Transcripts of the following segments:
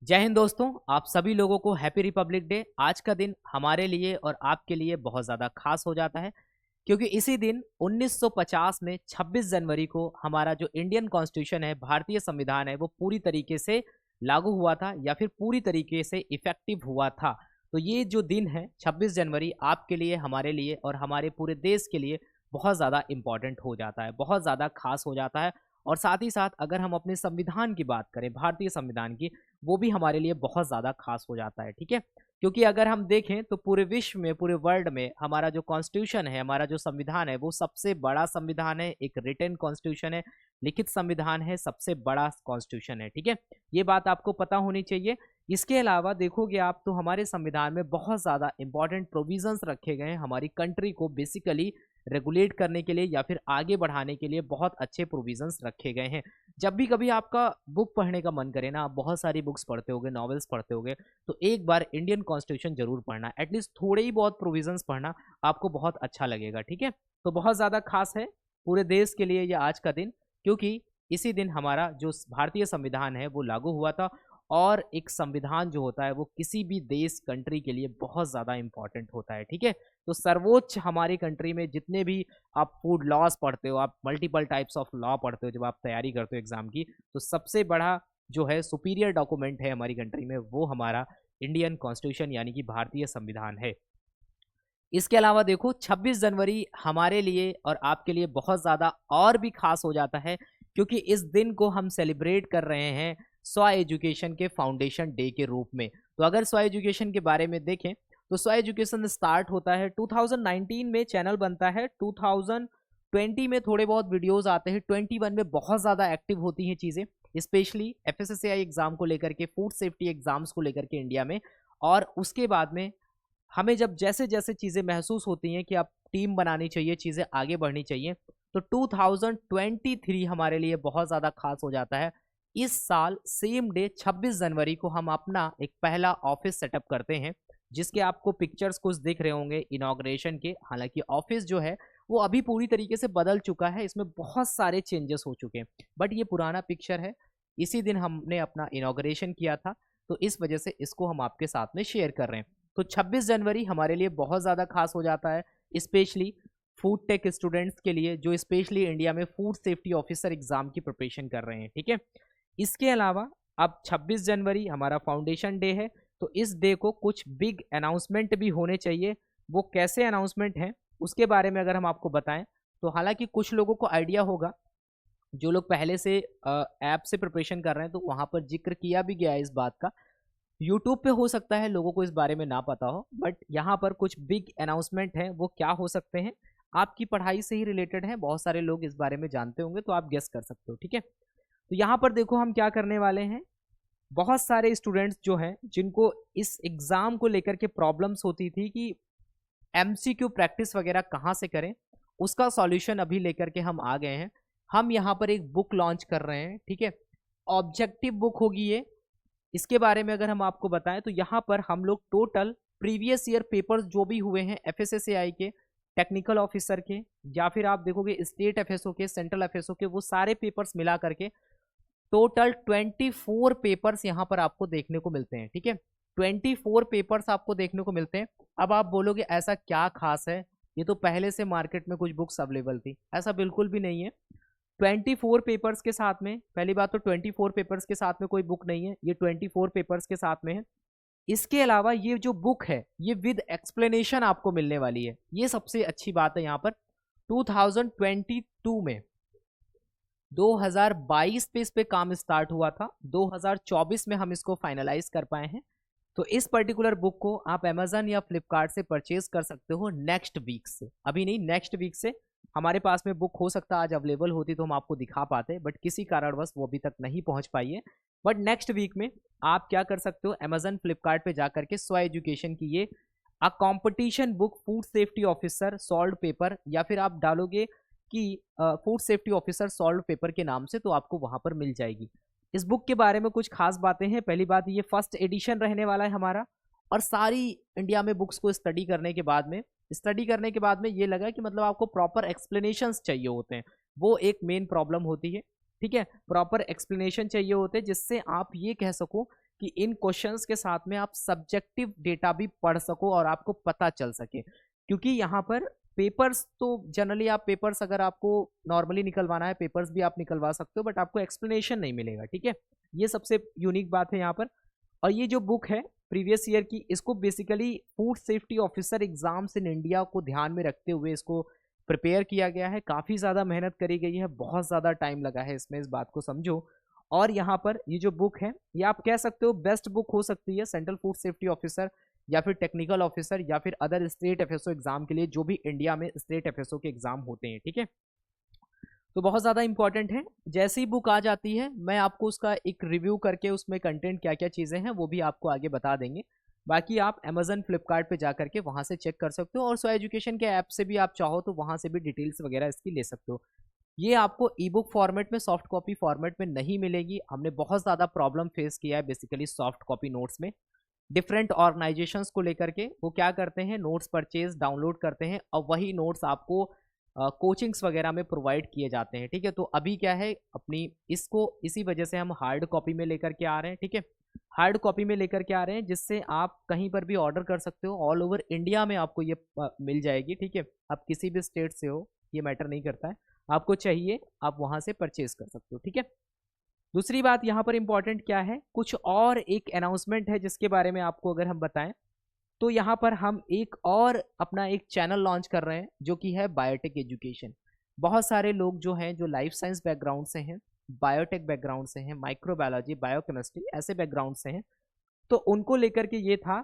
जय हिंद दोस्तों। आप सभी लोगों को हैप्पी रिपब्लिक डे। आज का दिन हमारे लिए और आपके लिए बहुत ज़्यादा खास हो जाता है क्योंकि इसी दिन 1950 में 26 जनवरी को हमारा जो इंडियन कॉन्स्टिट्यूशन है, भारतीय संविधान है, वो पूरी तरीके से लागू हुआ था या फिर पूरी तरीके से इफेक्टिव हुआ था। तो ये जो दिन है 26 जनवरी आपके लिए, हमारे लिए और हमारे पूरे देश के लिए बहुत ज़्यादा इम्पॉर्टेंट हो जाता है, बहुत ज़्यादा खास हो जाता है। और साथ ही साथ अगर हम अपने संविधान की बात करें, भारतीय संविधान की, वो भी हमारे लिए बहुत ज़्यादा खास हो जाता है। ठीक है, क्योंकि अगर हम देखें तो पूरे विश्व में, पूरे वर्ल्ड में हमारा जो कॉन्स्टिट्यूशन है, हमारा जो संविधान है, वो सबसे बड़ा संविधान है। एक रिटन कॉन्स्टिट्यूशन है, लिखित संविधान है, सबसे बड़ा कॉन्स्टिट्यूशन है। ठीक है, ये बात आपको पता होनी चाहिए। इसके अलावा देखोगे आप तो हमारे संविधान में बहुत ज़्यादा इंपॉर्टेंट प्रोविजंस रखे गए हैं हमारी कंट्री को बेसिकली रेगुलेट करने के लिए या फिर आगे बढ़ाने के लिए। बहुत अच्छे प्रोविजंस रखे गए हैं। जब भी कभी आपका बुक पढ़ने का मन करे ना, आप बहुत सारी बुक्स पढ़ते होगे, नॉवेल्स पढ़ते होगे, तो एक बार इंडियन कॉन्स्टिट्यूशन जरूर पढ़ना, एटलीस्ट थोड़े ही बहुत प्रोविजंस पढ़ना, आपको बहुत अच्छा लगेगा। ठीक है, तो बहुत ज़्यादा खास है पूरे देश के लिए ये आज का दिन, क्योंकि इसी दिन हमारा जो भारतीय संविधान है वो लागू हुआ था। और एक संविधान जो होता है वो किसी भी देश, कंट्री के लिए बहुत ज़्यादा इंपॉर्टेंट होता है। ठीक है, तो सर्वोच्च हमारी कंट्री में जितने भी आप फूड लॉज पढ़ते हो, आप मल्टीपल टाइप्स ऑफ लॉ पढ़ते हो जब आप तैयारी करते हो एग्जाम की, तो सबसे बड़ा जो है सुपीरियर डॉक्यूमेंट है हमारी कंट्री में, वो हमारा इंडियन कॉन्स्टिट्यूशन यानी कि भारतीय संविधान है। इसके अलावा देखो 26 जनवरी हमारे लिए और आपके लिए बहुत ज़्यादा और भी खास हो जाता है क्योंकि इस दिन को हम सेलिब्रेट कर रहे हैं स्व एजुकेशन के फाउंडेशन डे के रूप में। तो अगर स्व एजुकेशन के बारे में देखें तो स्व एजुकेशन स्टार्ट होता है 2019 में, चैनल बनता है 2020 में, थोड़े बहुत वीडियोस आते हैं, 21 में बहुत ज़्यादा एक्टिव होती हैं चीज़ें, स्पेशली एफएसएसएआई एग्जाम को लेकर के, फूड सेफ्टी एग्जाम्स को लेकर के इंडिया में। और उसके बाद में हमें जब जैसे जैसे चीज़ें महसूस होती हैं कि अब टीम बनानी चाहिए, चीज़ें आगे बढ़नी चाहिए, तो 2023 हमारे लिए बहुत ज़्यादा खास हो जाता है। इस साल सेम डे 26 जनवरी को हम अपना एक पहला ऑफिस सेटअप करते हैं, जिसके आपको पिक्चर्स कुछ दिख रहे होंगे इनॉग्रेशन के। हालांकि ऑफिस जो है वो अभी पूरी तरीके से बदल चुका है, इसमें बहुत सारे चेंजेस हो चुके हैं, बट ये पुराना पिक्चर है। इसी दिन हमने अपना इनॉग्रेशन किया था, तो इस वजह से इसको हम आपके साथ में शेयर कर रहे हैं। तो 26 जनवरी हमारे लिए बहुत ज़्यादा खास हो जाता है, स्पेशली फूड टेक स्टूडेंट्स के लिए जो स्पेशली इंडिया में फूड सेफ्टी ऑफिसर एग्जाम की प्रिपरेशन कर रहे हैं। ठीक है, इसके अलावा अब 26 जनवरी हमारा फाउंडेशन डे है, तो इस डे को कुछ बिग अनाउंसमेंट भी होने चाहिए। वो कैसे अनाउंसमेंट हैं उसके बारे में अगर हम आपको बताएं, तो हालांकि कुछ लोगों को आइडिया होगा, जो लोग पहले से ऐप से प्रिपरेशन कर रहे हैं, तो वहाँ पर जिक्र किया भी गया है इस बात का। यूट्यूब पे हो सकता है लोगों को इस बारे में ना पता हो, बट यहाँ पर कुछ बिग अनाउंसमेंट हैं। वो क्या हो सकते हैं, आपकी पढ़ाई से ही रिलेटेड है, बहुत सारे लोग इस बारे में जानते होंगे, तो आप गेस कर सकते हो। ठीक है, तो यहाँ पर देखो हम क्या करने वाले हैं। बहुत सारे स्टूडेंट्स जो हैं जिनको इस एग्ज़ाम को लेकर के प्रॉब्लम्स होती थी कि एमसीक्यू प्रैक्टिस वगैरह कहाँ से करें, उसका सॉल्यूशन अभी लेकर के हम आ गए हैं। हम यहाँ पर एक बुक लॉन्च कर रहे हैं। ठीक है, ऑब्जेक्टिव बुक होगी ये। इसके बारे में अगर हम आपको बताएं तो यहाँ पर हम लोग टोटल प्रीवियस ईयर पेपर्स जो भी हुए हैं एफएसएसएआई के, टेक्निकल ऑफिसर के, या फिर आप देखोगे स्टेट एफएसओ के, सेंट्रल एफएसओ के, वो सारे पेपर्स मिला करके टोटल 24 पेपर्स यहाँ पर आपको देखने को मिलते हैं। ठीक है, 24 पेपर्स आपको देखने को मिलते हैं। अब आप बोलोगे ऐसा क्या खास है, ये तो पहले से मार्केट में कुछ बुक्स अवेलेबल थी। ऐसा बिल्कुल भी नहीं है। 24 पेपर्स के साथ में, पहली बात तो 24 पेपर्स के साथ में कोई बुक नहीं है, ये 24 पेपर्स के साथ में है। इसके अलावा ये जो बुक है ये विद एक्सप्लेनेशन आपको मिलने वाली है, ये सबसे अच्छी बात है यहाँ पर। 2022 में 2022 पे इस पे काम स्टार्ट हुआ था, 2024 में हम इसको फाइनलाइज कर पाए हैं। तो इस पर्टिकुलर बुक को आप अमेजन या फ्लिपकार्ट से परचेज कर सकते हो नेक्स्ट वीक से, अभी नहीं, नेक्स्ट वीक से। हमारे पास में बुक हो सकता है आज अवेलेबल होती तो हम आपको दिखा पाते, बट किसी कारणवश वो अभी तक नहीं पहुंच पाई है। बट नेक्स्ट वीक में आप क्या कर सकते हो, अमेजन फ्लिपकार्ट पे जाकर के स्व एजुकेशन की ये a competition book food safety officer solve paper, या फिर आप डालोगे कि food safety officer solve paper के नाम से, तो आपको वहां पर मिल जाएगी। इस बुक के बारे में कुछ खास बातें हैं। पहली बात, ये फर्स्ट एडिशन रहने वाला है हमारा, और सारी इंडिया में बुक्स को स्टडी करने के बाद में ये लगा कि मतलब आपको प्रॉपर एक्सप्लेनेशंस चाहिए होते हैं, वो एक मेन प्रॉब्लम होती है। ठीक है, प्रॉपर एक्सप्लेनेशन चाहिए होते हैं जिससे आप ये कह सको कि इन क्वेश्चंस के साथ में आप सब्जेक्टिव डेटा भी पढ़ सको और आपको पता चल सके। क्योंकि यहाँ पर पेपर्स तो जनरली आप पेपर्स अगर आपको नॉर्मली निकलवाना है पेपर्स भी आप निकलवा सकते हो, बट आपको एक्सप्लेनेशन नहीं मिलेगा, ठीक है। ये सबसे यूनिक बात है यहाँ पर। और ये जो बुक है प्रीवियस ईयर की, इसको basically food safety officer exams in India को ध्यान में रखते हुए इसको प्रिपेयर किया गया है। काफ़ी ज़्यादा मेहनत करी गई है, बहुत ज़्यादा टाइम लगा है इसमें, इस बात को समझो। और यहाँ पर ये जो बुक है ये आप कह सकते हो बेस्ट बुक हो सकती है सेंट्रल फूड सेफ्टी ऑफिसर या फिर टेक्निकल ऑफिसर या फिर अदर स्टेट एफएसओ एग्जाम के लिए, जो भी इंडिया में स्टेट एफएसओ के एग्जाम होते हैं, ठीक है। तो बहुत ज़्यादा इंपॉर्टेंट है। जैसी बुक आ जाती है मैं आपको उसका एक रिव्यू करके उसमें कंटेंट क्या क्या चीज़ें हैं वो भी आपको आगे बता देंगे। बाकी आप अमेजन फ्लिपकार्ट पे जा करके वहाँ से चेक कर सकते हो, और सो एजुकेशन के ऐप से भी आप चाहो तो वहाँ से भी डिटेल्स वगैरह इसकी ले सकते हो। ये आपको ई बुक फॉर्मेट में, सॉफ्ट कॉपी फॉर्मेट में नहीं मिलेगी। हमने बहुत ज़्यादा प्रॉब्लम फेस किया है बेसिकली सॉफ्ट कॉपी नोट्स में। डिफरेंट ऑर्गेनाइजेशंस को लेकर के वो क्या करते हैं, नोट्स परचेज डाउनलोड करते हैं और वही नोट्स आपको कोचिंग्स वगैरह में प्रोवाइड किए जाते हैं, ठीक है। तो अभी क्या है, अपनी इसको इसी वजह से हम हार्ड कॉपी में लेकर के आ रहे हैं, ठीक है। हार्ड कॉपी में लेकर के आ रहे हैं जिससे आप कहीं पर भी ऑर्डर कर सकते हो, ऑल ओवर इंडिया में आपको ये मिल जाएगी, ठीक है। आप किसी भी स्टेट से हो ये मैटर नहीं करता है, आपको चाहिए आप वहाँ से परचेज कर सकते हो, ठीक है। दूसरी बात यहाँ पर इंपॉर्टेंट क्या है, कुछ और एक अनाउंसमेंट है जिसके बारे में आपको अगर हम बताएं तो यहाँ पर हम एक और अपना एक चैनल लॉन्च कर रहे हैं जो कि है बायोटेक एजुकेशन। बहुत सारे लोग जो हैं जो लाइफ साइंस बैकग्राउंड से हैं, बायोटेक बैकग्राउंड से हैं, माइक्रोबायोलॉजी बायोकेमिस्ट्री ऐसे बैकग्राउंड से हैं, तो उनको लेकर के ये था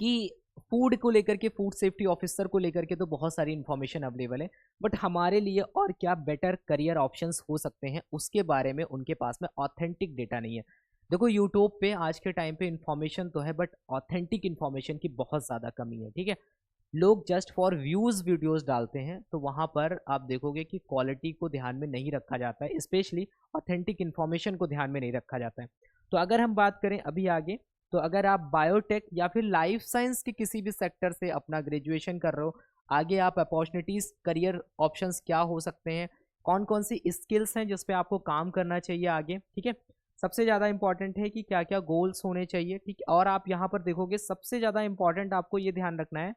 कि फूड को लेकर के, फूड सेफ्टी ऑफिसर को लेकर के तो बहुत सारी इन्फॉर्मेशन अवेलेबल है, बट हमारे लिए और क्या बेटर करियर ऑप्शंस हो सकते हैं उसके बारे में उनके पास में ऑथेंटिक डेटा नहीं है। देखो यूट्यूब पे आज के टाइम पे इन्फॉर्मेशन तो है बट ऑथेंटिक इन्फॉर्मेशन की बहुत ज़्यादा कमी है, ठीक है। लोग जस्ट फॉर व्यूज़ वीडियोस डालते हैं, तो वहाँ पर आप देखोगे कि क्वालिटी को ध्यान में नहीं रखा जाता है, स्पेशली ऑथेंटिक इन्फॉर्मेशन को ध्यान में नहीं रखा जाता है। तो अगर हम बात करें अभी आगे, तो अगर आप बायोटेक या फिर लाइफ साइंस के किसी भी सेक्टर से अपना ग्रेजुएशन कर रहे हो, आगे आप अपॉर्चुनिटीज़, करियर ऑप्शंस क्या हो सकते हैं, कौन कौन सी स्किल्स हैं जिस पे आपको काम करना चाहिए आगे, ठीक है। सबसे ज़्यादा इंपॉर्टेंट है कि क्या क्या गोल्स होने चाहिए, ठीक है। और आप यहाँ पर देखोगे सबसे ज़्यादा इंपॉर्टेंट आपको ये ध्यान रखना है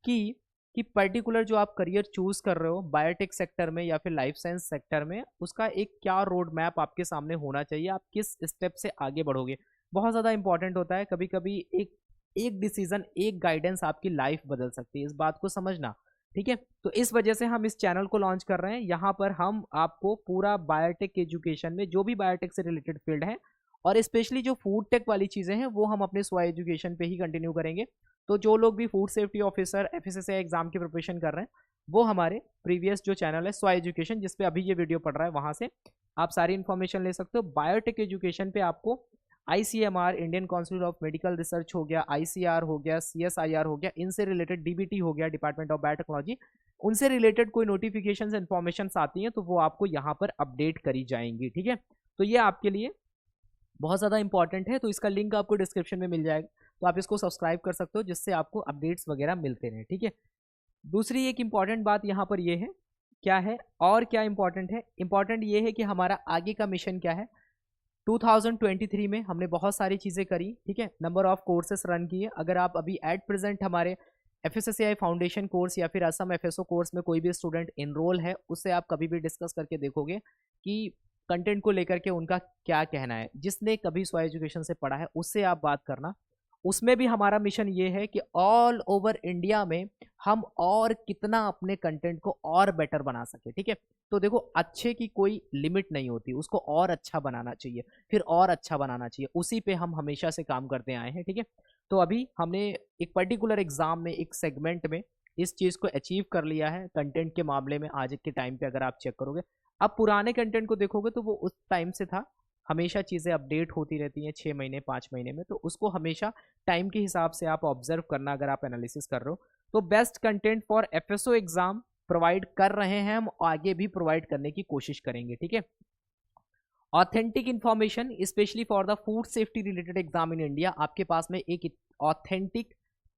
कि पर्टिकुलर जो आप करियर चूज़ कर रहे हो बायोटेक सेक्टर में या फिर लाइफ साइंस सेक्टर में, उसका एक क्या रोड मैप आपके सामने होना चाहिए, आप किस स्टेप से आगे बढ़ोगे, बहुत ज़्यादा इंपॉर्टेंट होता है। कभी कभी एक डिसीजन, एक गाइडेंस आपकी लाइफ बदल सकती है, इस बात को समझना, ठीक है। तो इस वजह से हम इस चैनल को लॉन्च कर रहे हैं। यहाँ पर हम आपको पूरा बायोटेक एजुकेशन में जो भी बायोटेक से रिलेटेड फील्ड है और स्पेशली जो फूड टेक वाली चीज़ें हैं वो हम अपने स्वाई एजुकेशन पे ही कंटिन्यू करेंगे। तो जो लोग भी food safety officer FSSI exam की प्रिपरेशन कर रहे हैं वो हमारे प्रीवियस जो चैनल है स्वाई एजुकेशन, जिस पे अभी ये वीडियो पढ़ रहा है, वहाँ से आप सारी इन्फॉर्मेशन ले सकते हो। बायोटेक एजुकेशन पे आपको ICMR, Indian council of medical research हो गया, ICR हो गया, CSIR हो गया, इनसे रिलेटेड DBT हो गया, डिपार्टमेंट ऑफ बायोटेक्नोलॉजी, उनसे रिलेटेड कोई नोटिफिकेशन इन्फॉर्मेशन आती हैं तो वो आपको यहाँ पर अपडेट करी जाएंगी, ठीक है। तो ये आपके लिए बहुत ज़्यादा इंपॉर्टेंट है, तो इसका लिंक आपको डिस्क्रिप्शन में मिल जाएगा, तो आप इसको सब्सक्राइब कर सकते हो जिससे आपको अपडेट्स वगैरह मिलते रहे, ठीक है। दूसरी एक इंपॉर्टेंट बात यहाँ पर ये है, क्या है और क्या इंपॉर्टेंट है, इंपॉर्टेंट ये है कि हमारा आगे का मिशन क्या है। 2023 में हमने बहुत सारी चीज़ें करी, ठीक है, नंबर ऑफ कोर्सेस रन किए। अगर आप अभी एट प्रेजेंट हमारे FSSAI फाउंडेशन कोर्स या फिर असम FSO कोर्स में कोई भी स्टूडेंट इनरोल है, उससे आप कभी भी डिस्कस करके देखोगे कि कंटेंट को लेकर के उनका क्या कहना है। जिसने कभी स्वाई एजुकेशन से पढ़ा है उससे आप बात करना। उसमें भी हमारा मिशन ये है कि ऑल ओवर इंडिया में हम और कितना अपने कंटेंट को और बेटर बना सके, ठीक है। तो देखो अच्छे की कोई लिमिट नहीं होती, उसको और अच्छा बनाना चाहिए, फिर और अच्छा बनाना चाहिए, उसी पे हम हमेशा से काम करते आए हैं, ठीक है। तो अभी हमने एक पर्टिकुलर एग्जाम में, एक सेगमेंट में इस चीज़ को अचीव कर लिया है कंटेंट के मामले में। आज के टाइम पे अगर आप चेक करोगे, अब पुराने कंटेंट को देखोगे तो वो उस टाइम से था, हमेशा चीज़ें अपडेट होती रहती हैं 6 महीने 5 महीने में, तो उसको हमेशा टाइम के हिसाब से आप ऑब्जर्व करना अगर आप एनालिसिस कर रहे हो। तो best content for FSO exam provide कर रहे हैं हम, आगे भी प्रोवाइड करने की कोशिश करेंगे, ठीक है। Authentic information specially for the food safety related exam in India, आपके पास में एक ऑथेंटिक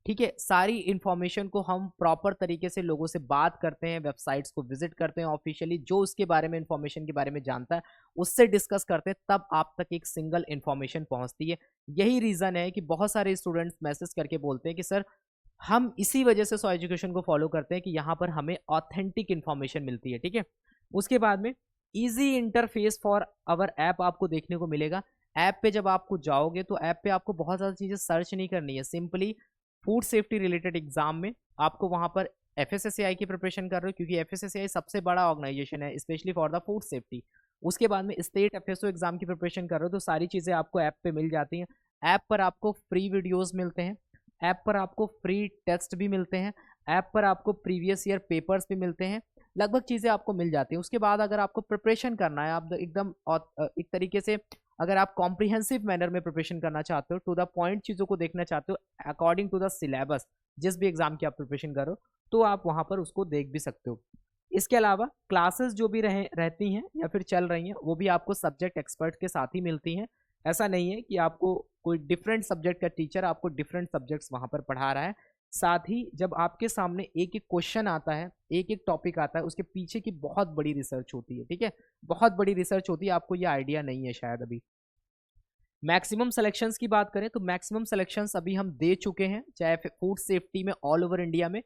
ठीक है, सारी इन्फॉर्मेशन को हम प्रॉपर तरीके से लोगों से बात करते हैं, वेबसाइट्स को विजिट करते हैं ऑफिशियली, जो उसके बारे में इन्फॉर्मेशन के बारे में जानता है उससे डिस्कस करते हैं, तब आप तक एक सिंगल इन्फॉर्मेशन पहुंचती है। यही रीज़न है कि बहुत सारे स्टूडेंट्स मैसेज करके बोलते हैं कि सर हम इसी वजह से सो एजुकेशन को फॉलो करते हैं कि यहाँ पर हमें ऑथेंटिक इन्फॉर्मेशन मिलती है। ठीक है, उसके बाद में easy interface for our app आपको देखने को मिलेगा। ऐप पे जब आपको जाओगे तो ऐप पे आपको बहुत ज़्यादा चीज़ें सर्च नहीं करनी है, simply food safety related exam में आपको वहाँ पर एफएसएसएआई की प्रिपरेशन कर रहे हो, क्योंकि एफएसएसएआई सबसे बड़ा ऑर्गेनाइजेशन है specially for the food safety. उसके बाद में स्टेट एफएसओ एग्जाम की प्रिपरेशन कर रहे हो तो सारी चीज़ें आपको ऐप पे मिल जाती हैं। ऐप पर आपको फ्री वीडियोज़ मिलते हैं, ऐप पर आपको फ्री टेस्ट भी मिलते हैं, ऐप पर आपको प्रीवियस ईयर पेपर्स भी मिलते हैं, लगभग चीज़ें आपको मिल जाती हैं। उसके बाद अगर आपको प्रिपरेशन करना है, आप एकदम एक तरीके से अगर आप कॉम्प्रिहेंसिव मैनर में प्रिपरेशन करना चाहते हो, टू द पॉइंट चीज़ों को देखना चाहते हो अकॉर्डिंग टू द सिलेबस, जिस भी एग्जाम की आप प्रिपरेशन करो, तो आप वहाँ पर उसको देख भी सकते हो। इसके अलावा क्लासेस जो भी रहती हैं या फिर चल रही हैं, वो भी आपको सब्जेक्ट एक्सपर्ट के साथ ही मिलती हैं। ऐसा नहीं है कि आपको कोई डिफरेंट सब्जेक्ट का टीचर आपको डिफरेंट सब्जेक्ट्स वहाँ पर पढ़ा रहा है। साथ ही जब आपके सामने एक एक क्वेश्चन आता है, एक एक टॉपिक आता है, उसके पीछे की बहुत बड़ी रिसर्च होती है। ठीक है, बहुत बड़ी रिसर्च होती है, आपको ये आइडिया नहीं है शायद अभी। मैक्सिमम सिलेक्शंस की बात करें तो मैक्सिमम सिलेक्शंस अभी हम दे चुके हैं, चाहे फूड सेफ्टी में ऑल ओवर इंडिया में।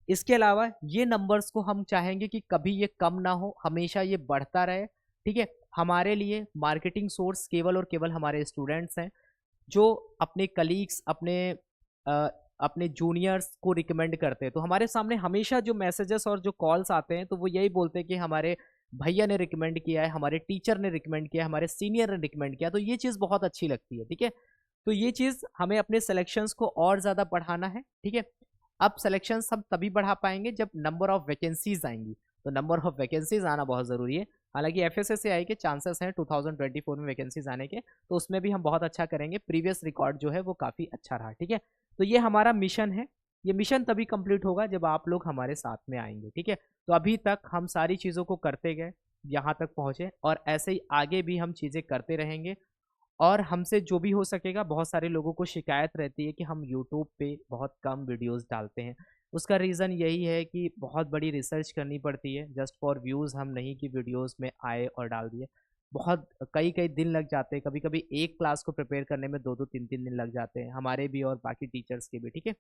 इसके अलावा ये नंबर्स को हम चाहेंगे कि कभी ये कम ना हो, हमेशा ये बढ़ता रहे। ठीक है, हमारे लिए मार्केटिंग सोर्स केवल और केवल हमारे स्टूडेंट्स हैं, जो अपने कलीग्स, अपने जूनियर्स को रिकमेंड करते हैं। तो हमारे सामने हमेशा जो मैसेजेस और जो कॉल्स आते हैं तो वो यही बोलते हैं कि हमारे भैया ने रिकमेंड किया है, हमारे टीचर ने रिकमेंड किया है, हमारे सीनियर ने रिकमेंड किया, तो ये चीज़ बहुत अच्छी लगती है। ठीक है, तो ये चीज़ हमें अपने सिलेक्शंस को और ज़्यादा बढ़ाना है। ठीक है, अब सिलेक्शंस हम तभी बढ़ा पाएंगे जब नंबर ऑफ वैकेंसीज आएंगी, तो नंबर ऑफ वैकेंसीज आना बहुत ज़रूरी है। हालांकि एफएसएसएआई के चांसेस हैं 2024 में वैकेंसीज आने के, तो उसमें भी हम बहुत अच्छा करेंगे। प्रीवियस रिकॉर्ड जो है वो काफ़ी अच्छा रहा। ठीक है, तो ये हमारा मिशन है। ये मिशन तभी कंप्लीट होगा जब आप लोग हमारे साथ में आएंगे। ठीक है, तो अभी तक हम सारी चीज़ों को करते गए, यहाँ तक पहुँचे, और ऐसे ही आगे भी हम चीज़ें करते रहेंगे। और हमसे जो भी हो सकेगा, बहुत सारे लोगों को शिकायत रहती है कि हम यूट्यूब पे बहुत कम वीडियोस डालते हैं। उसका रीज़न यही है कि बहुत बड़ी रिसर्च करनी पड़ती है, जस्ट फॉर व्यूज़ हम नहीं कि वीडियोस में आए और डाल दिए। बहुत कई कई दिन लग जाते हैं, कभी कभी एक क्लास को प्रिपेयर करने में 2-2 3-3 दिन लग जाते हैं, हमारे भी और बाकी टीचर्स के भी। ठीक है,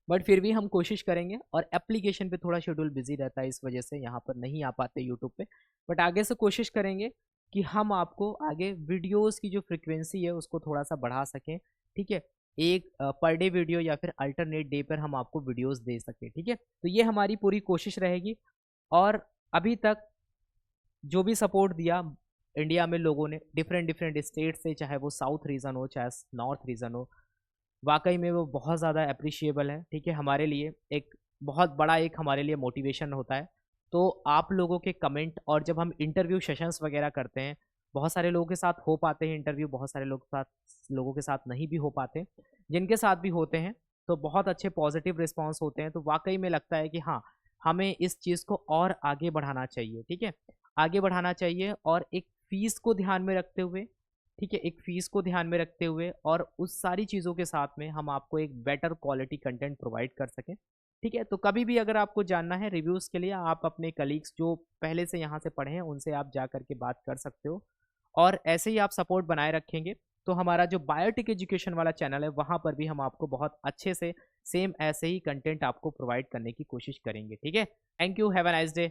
बट फिर भी हम कोशिश करेंगे। और एप्लीकेशन पे थोड़ा शेड्यूल बिजी रहता है, इस वजह से यहाँ पर नहीं आ पाते यूट्यूब पे। बट आगे से कोशिश करेंगे कि हम आपको आगे वीडियोस की जो फ्रिक्वेंसी है उसको थोड़ा सा बढ़ा सकें। ठीक है, एक पर डे वीडियो या फिर अल्टरनेट डे पर हम आपको वीडियोस दे सकें। ठीक है, तो ये हमारी पूरी कोशिश रहेगी। और अभी तक जो भी सपोर्ट दिया इंडिया में लोगों ने, डिफरेंट डिफरेंट स्टेट से, चाहे वो साउथ रीजन हो चाहे नॉर्थ रीजन हो, वाकई में वो बहुत ज़्यादा अप्रिशिएबल है। ठीक है, हमारे लिए एक बहुत बड़ा एक हमारे लिए मोटिवेशन होता है। तो आप लोगों के कमेंट, और जब हम इंटरव्यू सेशंस वगैरह करते हैं, बहुत सारे लोगों के साथ हो पाते हैं इंटरव्यू, बहुत सारे लोगों के साथ नहीं भी हो पाते। जिनके साथ भी होते हैं तो बहुत अच्छे पॉजिटिव रिस्पॉन्स होते हैं। तो वाकई में लगता है कि हाँ, हमें इस चीज़ को और आगे बढ़ाना चाहिए। ठीक है, आगे बढ़ाना चाहिए, और एक फ़ीस को ध्यान में रखते हुए, ठीक है, एक फ़ीस को ध्यान में रखते हुए और उस सारी चीज़ों के साथ में हम आपको एक बेटर क्वालिटी कंटेंट प्रोवाइड कर सकें। ठीक है, तो कभी भी अगर आपको जानना है रिव्यूज़ के लिए, आप अपने कलीग्स जो पहले से यहाँ से पढ़े हैं उनसे आप जा कर के बात कर सकते हो। और ऐसे ही आप सपोर्ट बनाए रखेंगे तो हमारा जो बायोटेक एजुकेशन वाला चैनल है वहाँ पर भी हम आपको बहुत अच्छे से सेम ऐसे ही कंटेंट आपको प्रोवाइड करने की कोशिश करेंगे। ठीक है, thank you, have a nice day.